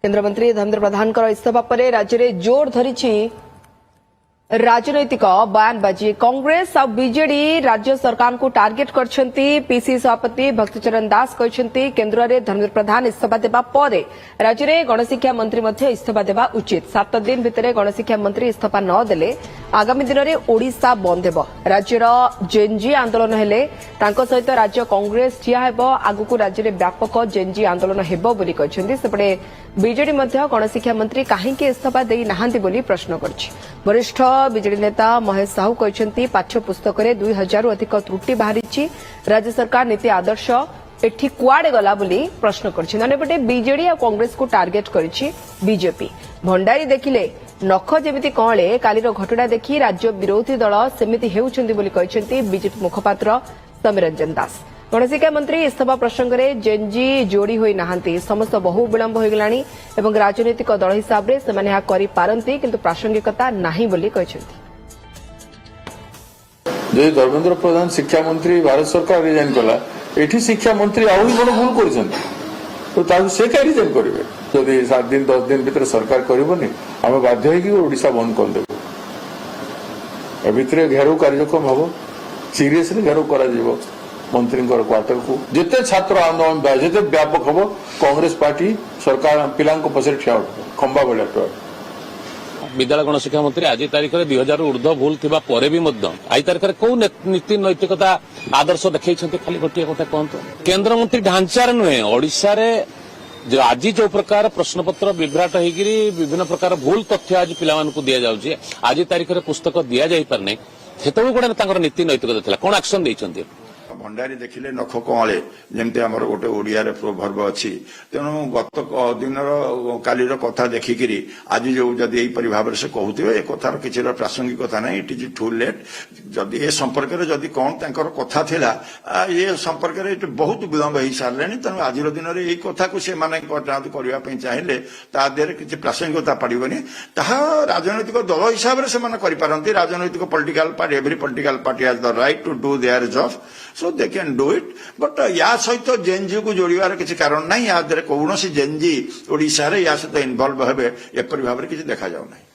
केन्द्रमंत्री धर्मेन्द्र प्रधान इस्तीफा पर राज्य में जोर धरी राजनैतिक बयानबाजी कांग्रेस और बीजेडी राज्य सरकार को टार्गेट करछंती। पीसी सभापति भक्तचरण दास कहते केन्द्र में धर्मेन्द्र प्रधान इस्तीफा देबा पर राज्य में गणशिक्षा मंत्री मध्य इस्तीफा देबा उचित। 7 दिन भितर गणशिक्षा मंत्री इस्तीफा न देले आगामी दिन में ओडिशा बंद हेबो। राज्यर जेएनजी आंदोलन हेले तांको सहित राज्य कांग्रेस ठिया हेबो। आगुकू राज्य में व्यापक जेएनजी आंदोलन हेबो बोली कहछंती। सेपटे बीजेडी मध्य गणशिक्षा मंत्री काहेकि इस्तीफा देई नाहांती बोली प्रश्न करछि। वरिष्ठ बीजेडी नेता महेश साहू कहते पाठ्य पुस्तक में 2000 अधिक त्रुटि बाहरी। राज्य सरकार नीति आदर्श एठी कुआड़े गला बोली प्रश्न करते। बीजेडी और कांग्रेस को टार्गेट करिछि बीजेपी। भंडारी देखिले नख जेमिति कळे कालीर घटना देखि राज्य विरोधी दल सेमिति हेउछन्ति बोली कहते बीजेपी मुखपात्र समीरंजन दास। गणशिक्षा मंत्री इस्तीफा प्रसंग में जेएनजी जोड़ी होई नाहांती। समस्त बहु विलंब हो गलानी एवं राजनीतिक दल हिसाब से सेमाने या करि पारंती किंतु प्रासंगिकता नाही बोली कहछन्ति। जे धर्मेन्द्र प्रधान शिक्षा मंत्री भारत सरकार रिजाइन कला एठी शिक्षा मंत्री आउरी बड़ भूल करछन्ति तो ताकू से का रिजाइन करिवे। जदि 7 दिन 10 दिन भीतर सरकार करबनी हम बाध्य होई कि ओडिशा बंद कर देबो। ए भितरे घेराव कार्यक्रम हबो सीरियसली घेराव करा जीवो। मंत्री क्वार्टर को जिते छात्र आंदोलन जिते व्यापक हम कांग्रेस पार्टी सरकार पिला पछे ठिया खंबा भाया विद्यालय गणशिक्षा मंत्री आज तारीख में 2000 ऊर्ध्व भूल थिबा परे भी आज तारीख में कौ नीति नैतिकता आदर्श देखा खाली गोटे कथा कहतु केन्द्र मंत्री ढांचार नुहे ओडिशा जो आज जो प्रकार प्रश्नपत्र विभ्राट होगी विभिन्न प्रकार भूल तथ्य आज पिला दि जाऊे आज तारीख में पुस्तक दि जा पारना से गोटे नीति नैतिकता कौन एक्शन देते भंडारी देखिले नख कळे जेमते हमर गोटे ओडिया रे प्रोवर्ब अछि। तेणु गत दिनर कालीर कथा देखिकिरी आज जो जदि एई परिभाव से कहउथिबे ए कथार किछि प्रासंगिक कथा नै इट इज टू लेट। जदि ए संपर्क रे जदि कोन तांकर कथा थिला ए संपर्क रे बहुत विलंब होई सारलेनी। तेणु आजिर दिन रे एई कथा को से माने कटाउट करिवा पई चाहिले ता देरे किछि प्रासंगिकता पड़िबनी। ताहा राजनैतिक दल हिसाब रे से माने करि पारंती। राजनैतिक political party every political party has the right to do their job so they can do it but या सहित जेएनजी को जोड़िवार किसी कारण नहीं। या कौन जेएनजी ओडिशा रे या सहित इन्वॉल्व हेबे एपरि भाबरे किछि देखा जाउ नहीं।